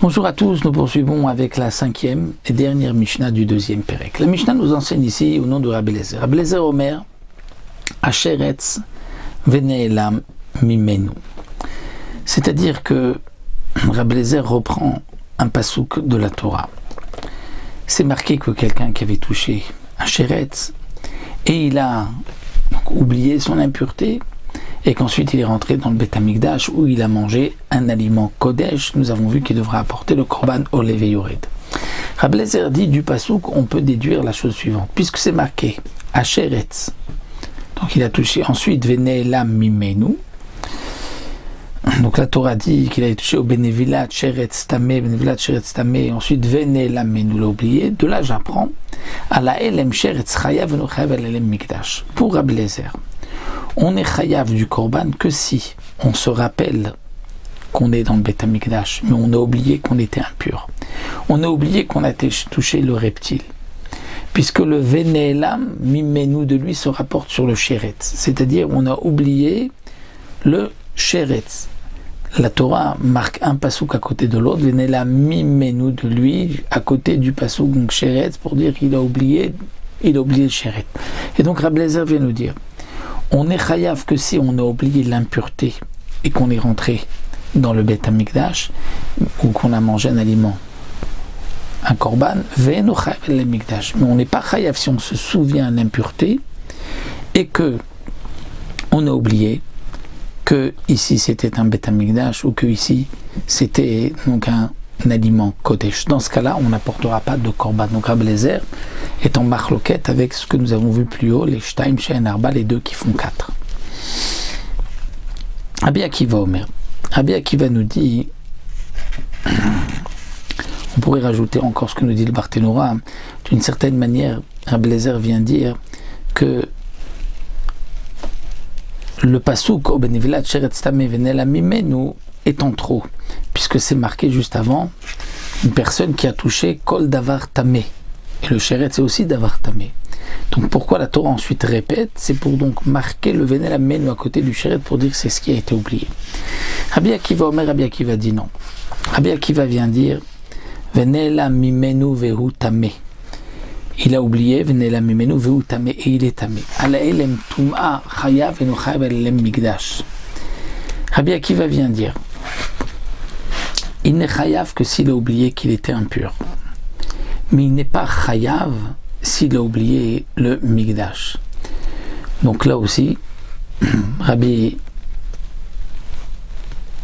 Bonjour à tous, nous poursuivons avec la 5e et dernière Mishnah du 2e Pérec. La Mishnah nous enseigne ici au nom de Rabbi Eliezer. Rabbi Eliezer Omer, Asher etz vene'elam mimenu. C'est-à-dire que Rabbi Eliezer reprend un pasouk de la Torah. C'est marqué que quelqu'un qui avait touché un sheretz et il a oublié son impureté, et qu'ensuite il est rentré dans le Beth Amikdash où il a mangé un aliment Kodesh, nous avons vu qu'il devra apporter le Korban Olev et Yored. Rabbi Eliezer dit du pasouk, on peut déduire la chose suivante, puisque c'est marqué Asher etz, donc il a touché, ensuite Vene'elam mimenu, donc la Torah dit qu'il a touché au Benevilat Sheretz Tameh, ensuite Vene'elam mimenu, l'a oublié. De là j'apprends à la Elem Sheretz Chayav veno Chayav al Elem Mikdash. Pour Rabbi Eliezer, on est chayav du korban que si on se rappelle qu'on est dans le Beth Amikdash, mais on a oublié qu'on était impur. On a oublié qu'on a touché le reptile. Puisque le Vene'elam mimenu de lui se rapporte sur le sheretz, c'est-à-dire on a oublié le sheretz. La Torah marque un pasouk à côté de l'autre, Vene'elam mimenu de lui à côté du pasouk, donc sheretz, pour dire qu'il a oublié le sheretz. Et donc Rabbi Eliezer vient nous dire, on est chayav que si on a oublié l'impureté et qu'on est rentré dans le Beth Amikdash ou qu'on a mangé un aliment, un korban, ve'eno chayav el mikdash. Mais on n'est pas chayav si on se souvient de l'impureté et que on a oublié que ici c'était un Beth Amikdash ou que ici c'était donc un aliment Kodesh. Dans ce cas-là, on n'apportera pas de korban. Donc Rabbi Eliezer est en marloquette avec ce que nous avons vu plus haut, les Shtaim, Shein, Arba, les deux qui font 4. Rabbi Akiva Omer. Rabbi Akiva nous dit, on pourrait rajouter encore ce que nous dit le Barthénora, d'une certaine manière, Rabbi Eliezer vient dire que le pasouk au Benevilat Sheretz Tameh Vene'elam mimenu est en trop, puisque c'est marqué juste avant une personne qui a touché Kol Davar Tameh. Et le sheretz c'est aussi Davar Tameh. Donc pourquoi la Torah ensuite répète? C'est pour donc marquer le Vene'elam mimenu à côté du sheretz pour dire que c'est ce qui a été oublié. Rabbi Akiva Omer, Rabbi Akiva dit non. Rabbi Akiva vient dire Vene'elam mimenu vehu Tameh. Il a oublié Vene'elam mimenu vehu Tameh et il est Tameh. Ala elem tum'a chayav veno chayav al elem mikdash. Rabbi Akiva vient dire il n'est chayav que s'il a oublié qu'il était impur. Mais il n'est pas chayav s'il a oublié le mikdash. Donc là aussi, Rabbi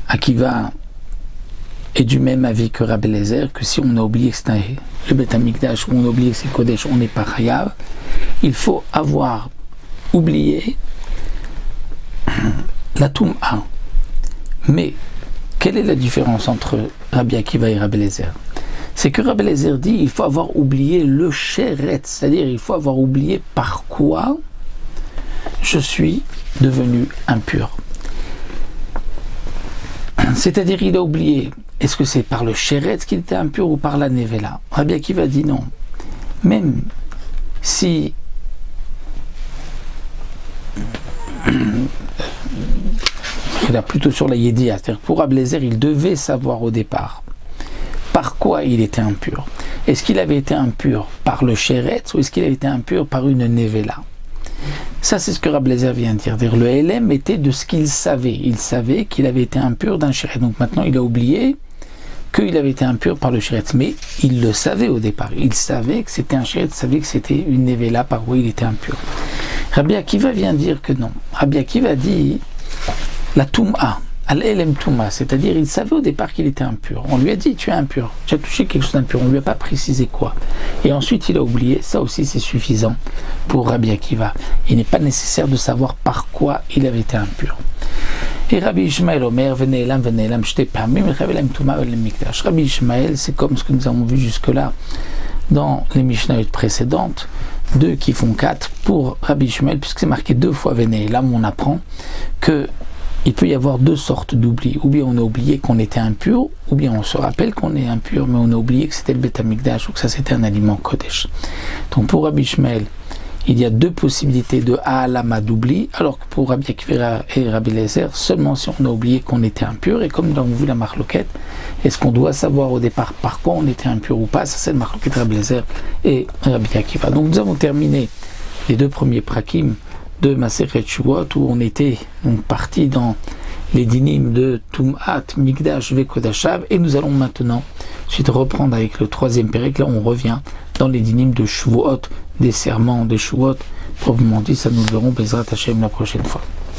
Akiva est du même avis que Rabbi Eliezer, que si on a oublié que c'était le Beth Amikdash ou on a oublié que c'est Kodesh, on n'est pas chayav. Il faut avoir oublié la Toum'a. Mais quelle est la différence entre Rabbi Akiva et Rabbi Eliezer? C'est que Rabbi Eliezer dit il faut avoir oublié le sheretz, c'est-à-dire il faut avoir oublié par quoi je suis devenu impur. C'est-à-dire il a oublié, est-ce que c'est par le sheretz qu'il était impur ou par la nevela? Rabbi Akiva dit non. Même si il a plutôt sur la Yédia, c'est-à-dire pour Rabbi Eliezer, il devait savoir au départ par quoi il était impur. Est-ce qu'il avait été impur par le sheretz ou est-ce qu'il avait été impur par une nevela? Ça, c'est ce que Rabbi Eliezer vient de dire. Le LM était de ce qu'il savait. Il savait qu'il avait été impur d'un sheretz. Donc maintenant, il a oublié qu'il avait été impur par le sheretz. Mais il le savait au départ. Il savait que c'était un sheretz, il savait que c'était une nevela par où il était impur. Rabbi Akiva vient dire que non. Rabbi Akiva dit la Toum'a, al-Elem Toum'a, c'est-à-dire il savait au départ qu'il était impur. On lui a dit tu es impur, tu as touché quelque chose d'impur, on ne lui a pas précisé quoi. Et ensuite il a oublié, ça aussi c'est suffisant pour Rabbi Akiva. Il n'est pas nécessaire de savoir par quoi il avait été impur. Et Rabbi Ishmael Omer, Vene'elam, Shte Pamim, Vene'elam Toum'a, Vene'elam Mikdash. Rabbi Ishmael, c'est comme ce que nous avons vu jusque-là dans les Mishnayot précédentes, 2 qui font 4 pour Rabbi Ishmael, puisque c'est marqué 2 fois Vene'elam, on apprend que il peut y avoir 2 sortes d'oubli. Ou bien on a oublié qu'on était impur, ou bien on se rappelle qu'on est impur, mais on a oublié que c'était le Beth Amikdash, ou que ça c'était un aliment Kodesh. Donc pour Rabbi Ishmael, il y a deux possibilités de Ha'alama d'oubli, alors que pour Rabbi Akiva et Rabbi Eliezer, seulement si on a oublié qu'on était impur, et comme nous avons vu la marloquette, est-ce qu'on doit savoir au départ par quoi on était impur ou pas? Ça c'est le marloquette Rabbi Eliezer et Rabbi Akiva. Donc nous avons terminé les deux premiers prakim de Masechet Shavuot, où on était donc parti dans les dynimes de Tum'at, Mikdash, Vekodashav, et nous allons maintenant ensuite reprendre avec le troisième pérec. Là on revient dans les dynimes de Shavuot, des serments de Shavuot, proprement dit. Ça nous le verrons Bezrat Hashem la prochaine fois.